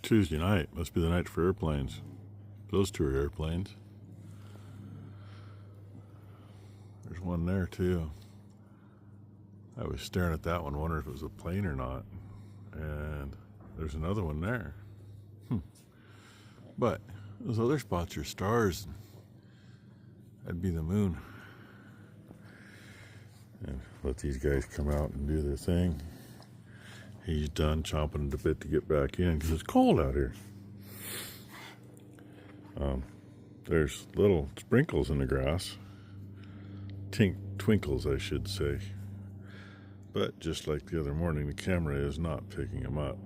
Tuesday night. Must be the night for airplanes. Those two are airplanes. There's one there too. I was staring at that one, wondering if it was a plane or not. And there's another one there. But those other spots are stars. That'd be the moon. And let these guys come out and do their thing. He's done chomping at the bit to get back in because it's cold out here. There's little sprinkles in the grass. Twinkles, I should say. But just like the other morning, the camera is not picking them up.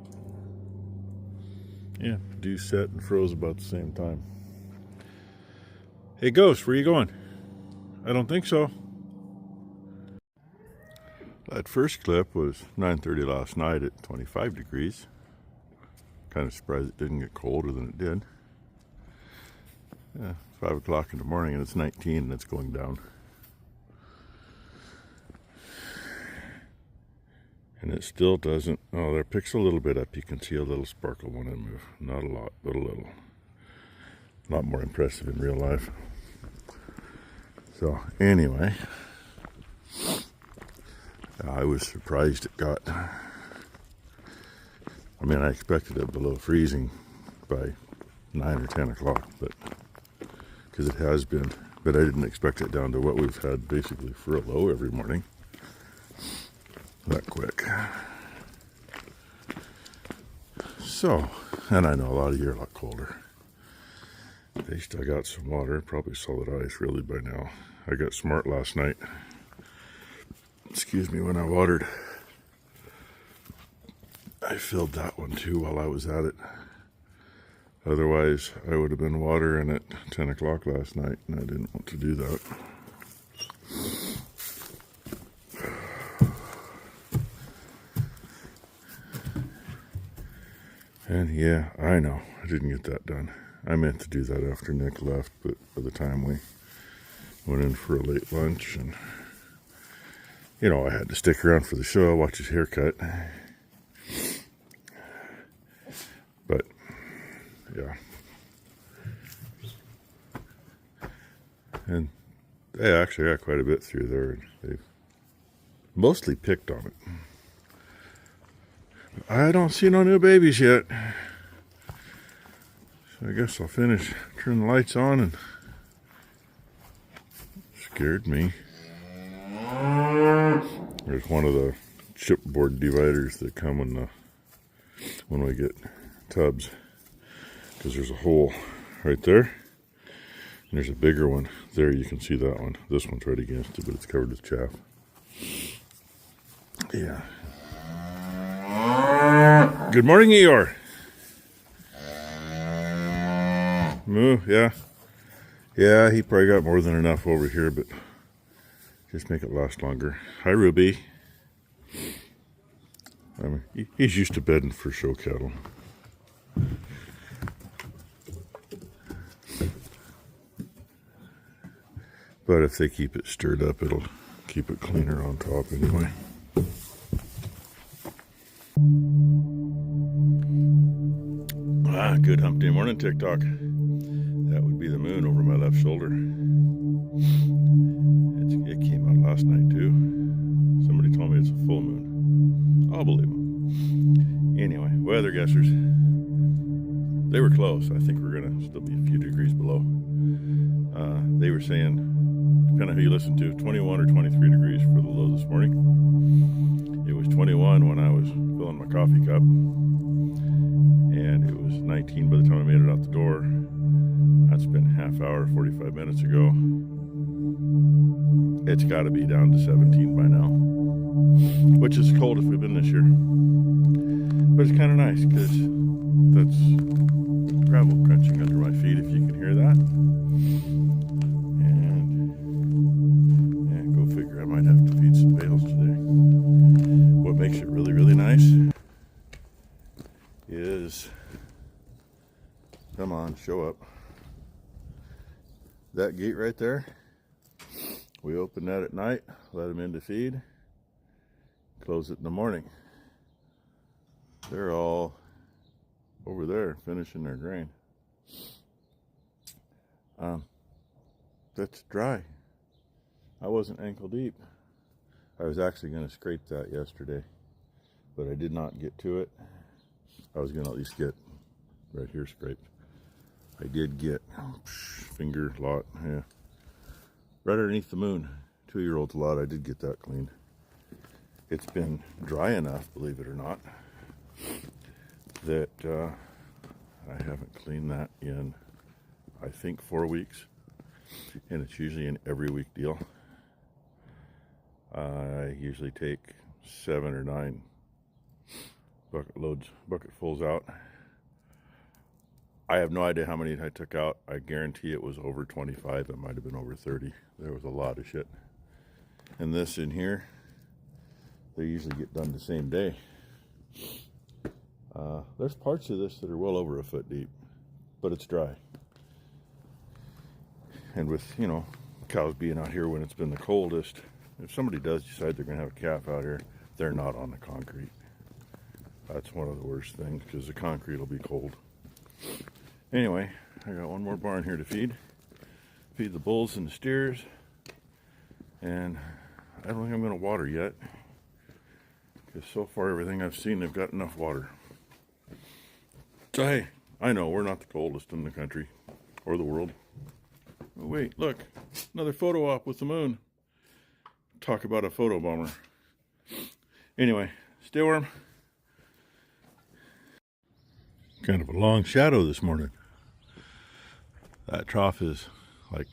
Yeah, dew set and froze about the same time. Hey, Ghost, where you going? I don't think so. That first clip was 9:30 last night at 25 degrees. Kind of surprised it didn't get colder than it did. Yeah, 5 o'clock in the morning and it's 19 and it's going down. And it still doesn't, oh, there picks a little bit up. You can see a little sparkle when I move. Not a lot, but a little. A lot more impressive in real life. So, anyway, I was surprised it got, I mean, I expected it below freezing by 9 or 10 o'clock, but, because it has been, but I didn't expect it down to what we've had basically for a low every morning. That quick. So, and I know a lot of you are a lot colder. At least I got some water, probably solid ice really by now. I got smart last night. Excuse me, when I watered. I filled that one too while I was at it. Otherwise, I would have been watering at 10 o'clock last night, and I didn't want to do that. And yeah, I know, I didn't get that done. I meant to do that after Nick left, but by the time we went in for a late lunch, and you know, I had to stick around for the show, watch his haircut. But yeah. And they actually got quite a bit through there, and they've mostly picked on it. I don't see no new babies yet. So I guess I'll finish, turn the lights on, and scared me. There's one of the chipboard dividers that come when we get tubs, because there's a hole right there, and there's a bigger one there. You can see that one. This one's right against it, but it's covered with chaff. Yeah. Good morning, Eeyore. Moo, yeah. Yeah, he probably got more than enough over here, but just make it last longer. Hi, Ruby. I mean, he's used to bedding for show cattle. But if they keep it stirred up, it'll keep it cleaner on top anyway. Good hump day morning TikTok. That would be the moon over my left shoulder. It came out last night too. Somebody told me it's a full moon. I'll believe them. Anyway, weather guessers. They were close. I think we're gonna still be a few degrees below. They were saying, depending on who you listen to, 21 or 23 degrees for the low this morning. It was 21 when I was filling my coffee cup. And it was 19 by the time I made it out the door. That's been half hour, 45 minutes ago. It's got to be down to 17 by now, which is the coldest we've been this year. But it's kind of nice because that's gravel crunching under my feet, if you can hear that. And yeah, go figure, I might have to feed some bales today. What makes it really, really nice is, come on, show up. That gate right there, we open that at night, let them in to feed, close it in the morning. They're all over there finishing their grain. That's dry. I wasn't ankle deep. I was actually going to scrape that yesterday, but I did not get to it. I was going to at least get right here scraped. I did get finger lot, yeah, right underneath the moon. 2-year-old's lot. I did get that cleaned. It's been dry enough, believe it or not, that I haven't cleaned that in, I think, 4 weeks, and it's usually an every week deal. I usually take 7 or 9 bucketfuls out. I have no idea how many I took out. I guarantee it was over 25. It might have been over 30. There was a lot of shit. And this in here, they usually get done the same day. There's parts of this that are well over a foot deep, but it's dry. And with, you know, cows being out here when it's been the coldest, if somebody does decide they're going to have a calf out here, they're not on the concrete. That's one of the worst things, because the concrete will be cold. Anyway, I got one more barn here to feed the bulls and the steers, and I don't think I'm going to water yet, because so far everything I've seen, they've got enough water. So hey, I know we're not the coldest in the country or the world. Oh, wait, look, another photo op with the moon. Talk about a photo bomber. Anyway, stay warm. Kind of a long shadow this morning. That trough is like,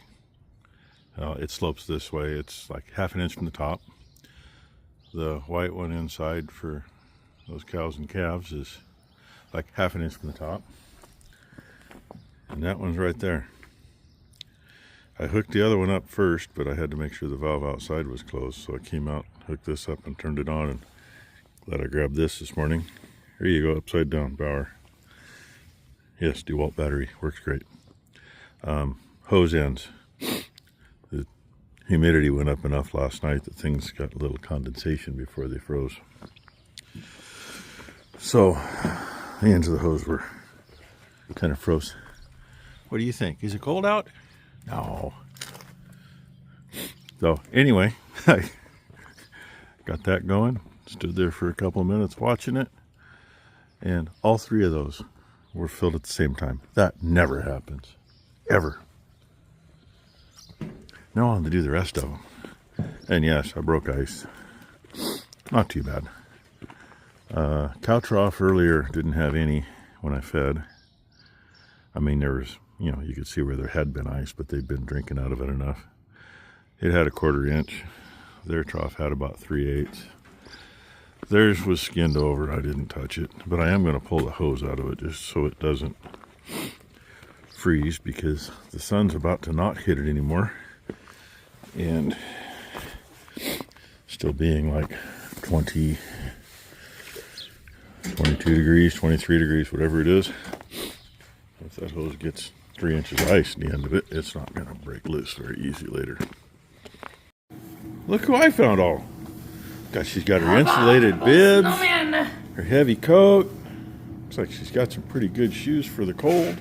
it slopes this way. It's like half an inch from the top. The white one inside for those cows and calves is like half an inch from the top. And that one's right there. I hooked the other one up first, but I had to make sure the valve outside was closed. So I came out, hooked this up, and turned it on. And glad I grabbed this morning. Here you go, upside down, Bauer. Yes, DeWalt battery, works great. Hose ends. The humidity went up enough last night that things got a little condensation before they froze. So the ends of the hose were kind of froze. What do you think? Is it cold out? No. So anyway, I got that going. Stood there for a couple of minutes watching it, and all 3 of those were filled at the same time. That never happens, ever. Now on to do the rest of them. And yes, I broke ice. Not too bad. Cow trough earlier didn't have any when I fed. I mean, there was, you know, you could see where there had been ice, but they'd been drinking out of it enough. It had a 1/4 inch. Their trough had about 3/8. Theirs was skinned over. I didn't touch it, but I am going to pull the hose out of it just so it doesn't freeze, because the sun's about to not hit it anymore. And still being like 20, 22 degrees, 23 degrees, whatever it is. If that hose gets 3 inches of ice at the end of it, it's not going to break loose very easy later. Look who I found all. She's got her insulated bibs, her heavy coat. Looks like she's got some pretty good shoes for the cold.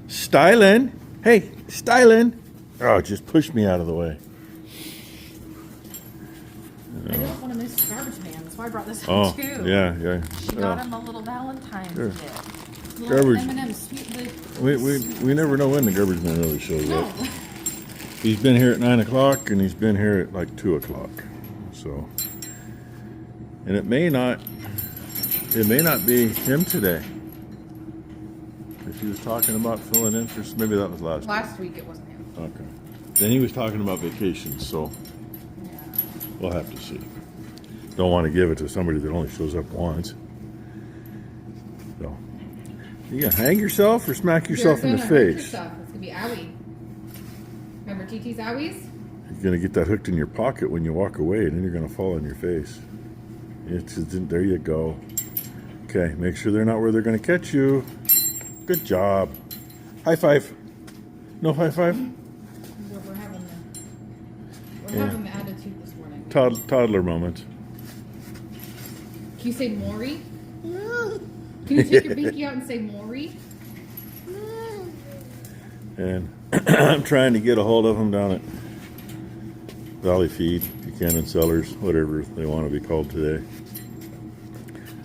Styling. Hey, styling. Oh, just push me out of the way. I didn't want to miss the garbage man. That's why I brought this one too. Yeah. She got him a little Valentine's gift. Garbage. M&M's, we never know when the garbage man really shows up. He's been here at 9 o'clock, and he's been here at like 2 o'clock. So, and it may not be him today. If he was talking about filling in for, maybe that was last week. It wasn't him. Okay. Then he was talking about vacations, so Yeah. we'll have to see. Don't want to give it to somebody that only shows up once. So, you gonna hang yourself or smack yourself in the face? It's gonna be owie. Remember TT's owies? You're gonna get that hooked in your pocket when you walk away, and then you're gonna fall on your face. There you go. Okay, make sure they're not where they're gonna catch you. Good job. High five. No high five? We're having the attitude this morning. Toddler moment. Can you say Maury? Can you take your binky out and say Maury? And I'm trying to get a hold of them down at Valley Feed, Buchanan Cellars, whatever they want to be called today.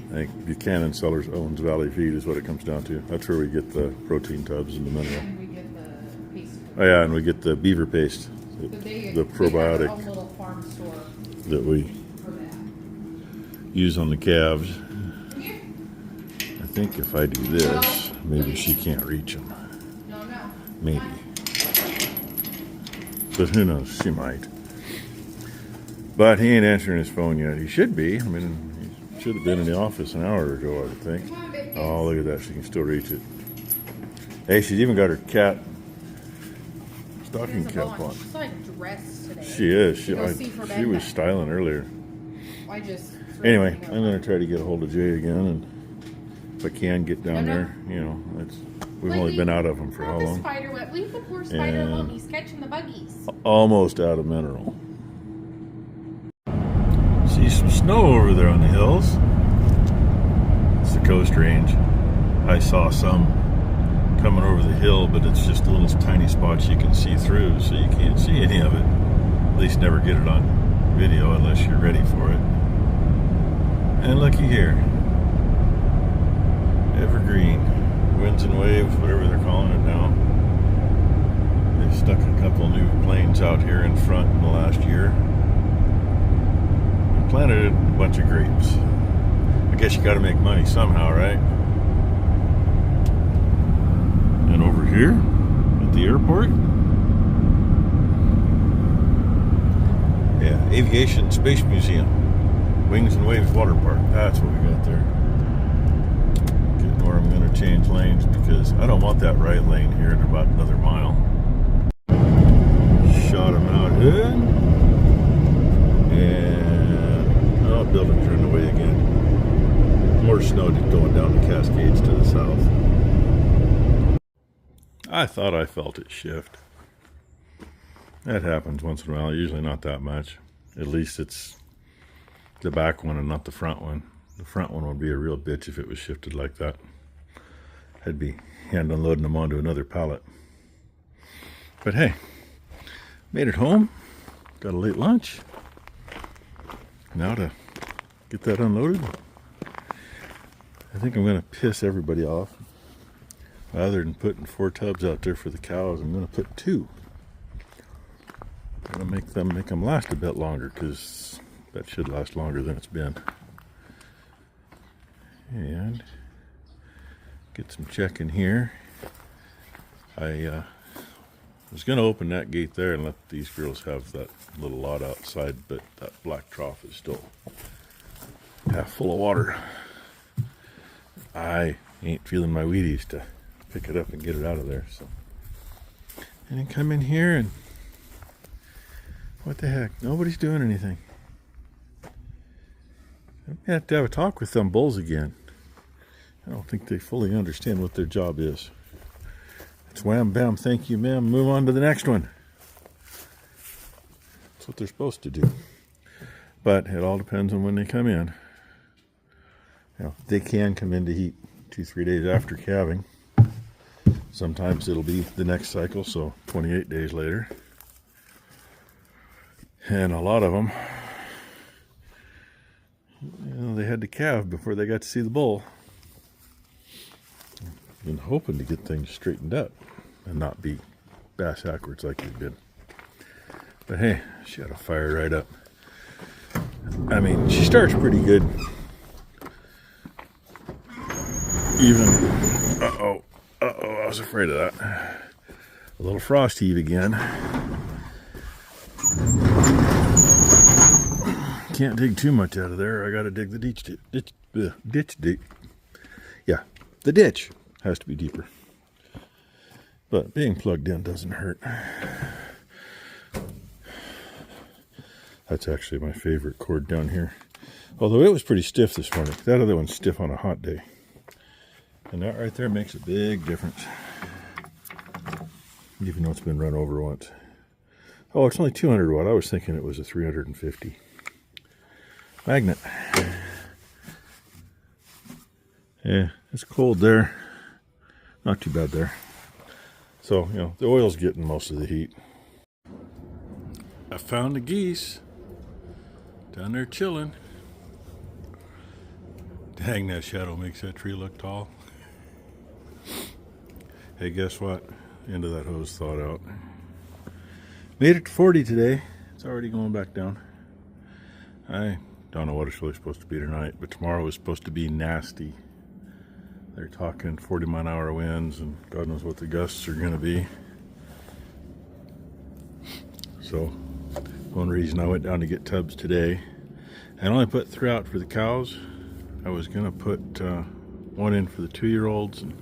I think Buchanan Cellars owns Valley Feed is what it comes down to. That's where we get the protein tubs and the mineral. And we get the paste. Oh yeah, and we get the beaver paste, So they the have probiotic their own little farm store that we for that. use on the calves. Yeah. I think if I do this, maybe she can't reach them. No. Maybe. But who knows? She might. But he ain't answering his phone yet. He should be. I mean, he should have been in the office an hour ago, I would think. Come on, baby. Oh, look at that. She can still reach it. Hey, she's even got her cat stocking cap on. She's like dressed today. She is. She Go see for was Becca. styling earlier. I just. Anyway, I'm going to try to get a hold of Jay again, and if I can get down No. there, you know, we've only been out of him for how The long? spider web. Leave the poor spider And- alone. He's catching the buggies. Almost out of mineral. See some snow over there on the hills. It's the Coast Range. I saw some coming over the hill, but it's just little tiny spots you can see through, so you can't see any of it. At least never get it on video unless you're ready for it. And looky here. Evergreen. Winds and waves, whatever they're calling it now. They've stuck a couple new planes out here in front in the last year. And planted a bunch of grapes. I guess you gotta make money somehow, right? And over here at the airport, yeah, Aviation Space Museum, Wings and Waves Water Park. That's what we got there. Getting where I'm gonna change lanes because I don't want that right lane here in about another mile. Shot him out in, and oh, buildings are in the way again. More snow going down the Cascades to the south. I thought I felt it shift. That happens once in a while, usually not that much. At least it's the back one and not the front one. The front one would be a real bitch if it was shifted like that. I'd be hand unloading them onto another pallet. But hey, made it home. Got a late lunch. Now to get that unloaded. I think I'm going to piss everybody off. Rather than putting 4 tubs out there for the cows, I'm going to put 2. I'm going to make them last a bit longer because that should last longer than it's been. And get some check in here. I was going to open that gate there and let these girls have that little lot outside, but that black trough is still half full of water. I ain't feeling my Wheaties to pick it up and get it out of there. So, and then come in here and what the heck? Nobody's doing anything. I'm gonna have to have a talk with them bulls again. I don't think they fully understand what their job is. It's wham bam, thank you ma'am, move on to the next one. That's what they're supposed to do. But it all depends on when they come in. You know, they can come into heat 2-3 days after calving. Sometimes it'll be the next cycle, so 28 days later. And a lot of them, you know, they had to calve before they got to see the bull. Been hoping to get things straightened up and not be bass backwards like they've been. But hey, she had a fire right up. I mean, she starts pretty good. Even, I was afraid of that. A little frost heave again. Can't dig too much out of there. I gotta dig the ditch deep. Yeah, the ditch has to be deeper. But being plugged in doesn't hurt. That's actually my favorite cord down here. Although it was pretty stiff this morning. That other one's stiff on a hot day. And that right there makes a big difference. Even though it's been run over once. Oh, it's only 200 watt. I was thinking it was a 350. Magnet. Yeah, it's cold there. Not too bad there. So, you know, the oil's getting most of the heat. I found the geese down there chilling. Dang, that shadow makes that tree look tall. Hey, guess what? The end of that hose thawed out. Made it to 40 today. It's already going back down. I don't know what it's really supposed to be tonight, but tomorrow is supposed to be nasty. They're talking 40-mile-an-hour winds, and God knows what the gusts are going to be. So, one reason I went down to get tubs today, I only put 3 out for the cows. I was going to put 1 in for the 2-year-olds, and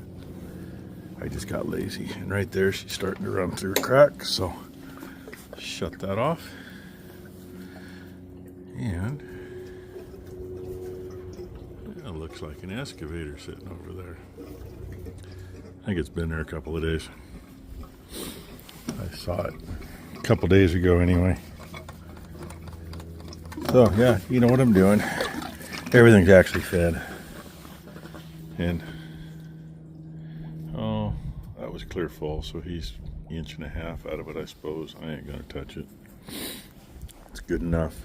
I just got lazy. And right there, she's starting to run through a crack, so shut that off. And it looks like an excavator sitting over there. I think it's been there a couple of days. I saw it a couple days ago anyway. So yeah, you know what I'm doing. Everything's actually fed. And oh, that was clear full, so he's 1.5 inches out of it, I suppose. I ain't gonna touch it. It's good enough.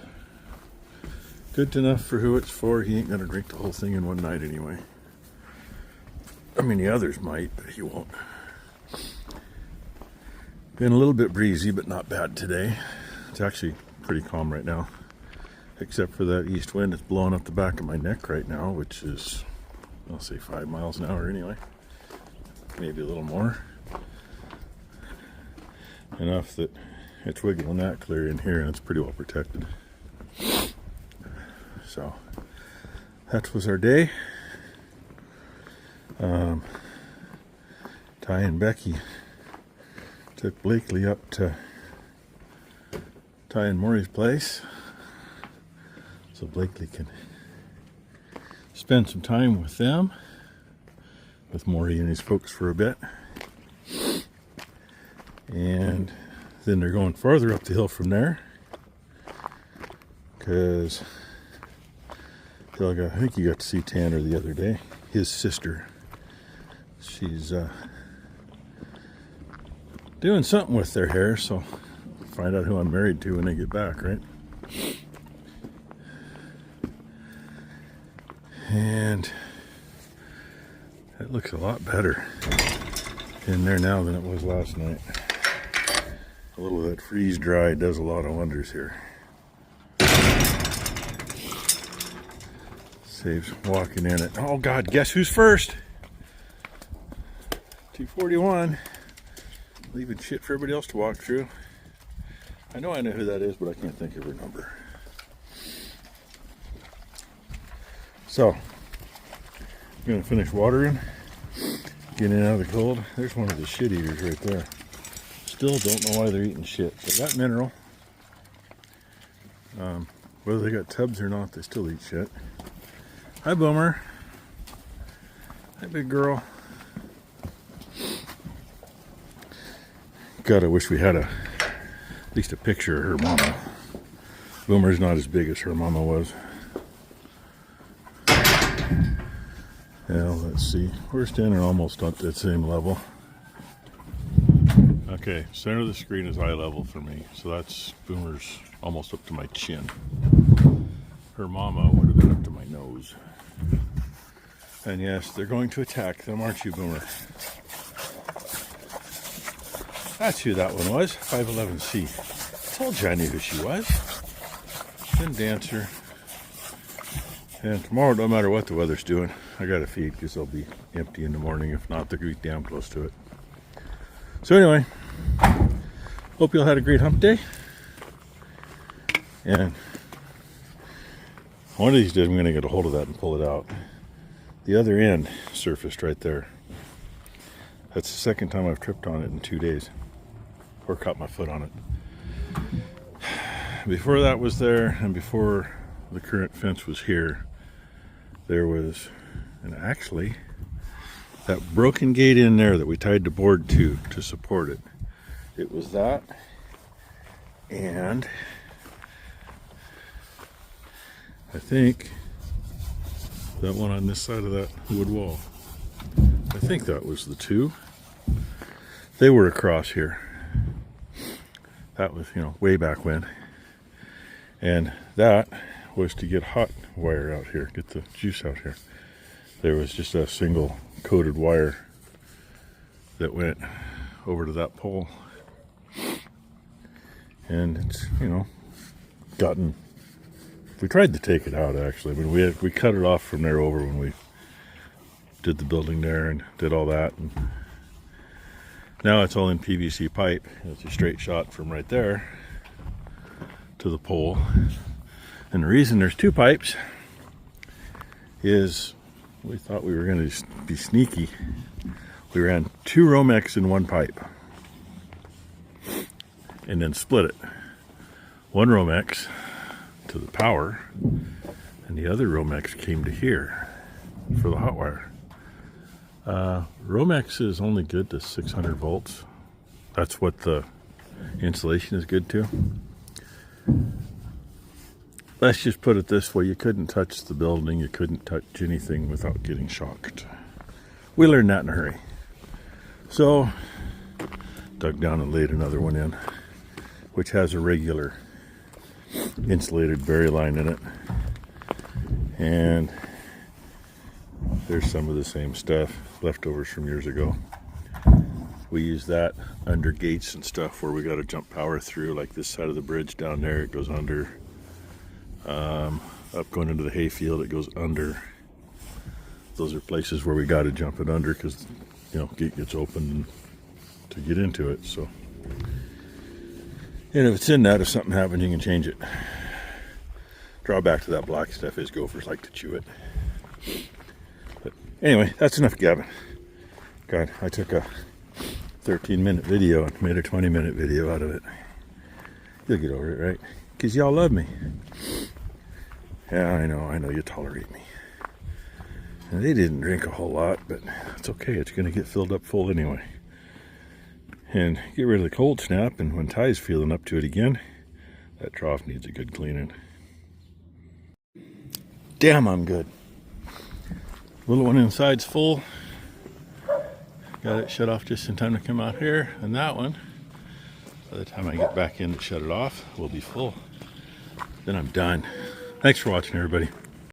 Good enough for who it's for. He ain't gonna drink the whole thing in one night anyway. I mean, the others might, but he won't. Been a little bit breezy, but not bad today. It's actually pretty calm right now, except for that east wind that's blowing up the back of my neck right now, which is, I'll say 5 miles an hour anyway. Maybe a little more. Enough that it's wiggling that clear in here, and it's pretty well protected. So that was our day. Ty and Becky took Blakely up to Ty and Maury's place so Blakely can spend some time with them, with Maury and his folks for a bit. And then they're going farther up the hill from there because I think you got to see Tanner the other day. His sister. She's doing something with their hair, so find out who I'm married to when they get back, right? And it looks a lot better in there now than it was last night. A little of that freeze dry does a lot of wonders here. Saves walking in it. Oh God, guess who's first? 241. Leaving shit for everybody else to walk through. I know who that is, but I can't think of her number. So, I'm gonna finish watering, getting out of the cold. There's one of the shit eaters right there. Still don't know why they're eating shit. They got mineral. Whether they got tubs or not, they still eat shit. Hi, Boomer. Hi, big girl. God, I wish we had at least a picture of her mama. Boomer's not as big as her mama was. Yeah, let's see. We're standing almost at that same level. Okay, center of the screen is eye level for me, so that's Boomer's almost up to my chin. Her mama would have been up to my nose. And yes, they're going to attack them, aren't you, Boomer? That's who that one was, 511C. Told you I knew who she was. Then Dancer. And tomorrow, no matter what the weather's doing, I got to feed because they'll be empty in the morning. If not, they're going to be damn close to it. So anyway, hope you all had a great hump day. And one of these days I'm going to get a hold of that and pull it out. The other end surfaced right there. That's the second time I've tripped on it in 2 days. Or caught my foot on it. Before that was there, and before the current fence was here, there was, and actually, that broken gate in there that we tied the board to support it. It was that, and I think that one on this side of that wood wall. I think that was the two. They were across here. That was, way back when. And that was to get hot wire out here, get the juice out here. There was just a single coated wire that went over to that pole. And it's, gotten, we tried to take it out actually. I mean, we cut it off from there over when we did the building there and did all that. And now it's all in PVC pipe. It's a straight shot from right there to the pole. And the reason there's two pipes is we thought we were going to be sneaky. We ran two Romex in one pipe and then split it. One Romex to the power and the other Romex came to here for the hot wire. Romex is only good to 600 volts. That's what the insulation is good to. Let's just put it this way, you couldn't touch the building, you couldn't touch anything without getting shocked. We learned that in a hurry. So, dug down and laid another one in, which has a regular insulated berry line in it. And there's some of the same stuff, leftovers from years ago. We use that under gates and stuff where we got to jump power through, like this side of the bridge down there, it goes under. Up going into the hayfield, it goes under. Those are places where we got to jump it under because, gate gets open to get into it. So, and if it's in that, if something happens, you can change it. Drawback to that black stuff is gophers like to chew it. But anyway, that's enough gabbing. God, I took a 13-minute video and made a 20-minute video out of it. You'll get over it, right? Because y'all love me. Yeah, I know you tolerate me. And they didn't drink a whole lot, but it's okay. It's going to get filled up full anyway. And get rid of the cold snap, and when Ty's feeling up to it again, that trough needs a good cleaning. Damn, I'm good. Little one inside's full. Got it shut off just in time to come out here. And that one, by the time I get back in to shut it off, will be full. Then I'm done. Thanks for watching, everybody.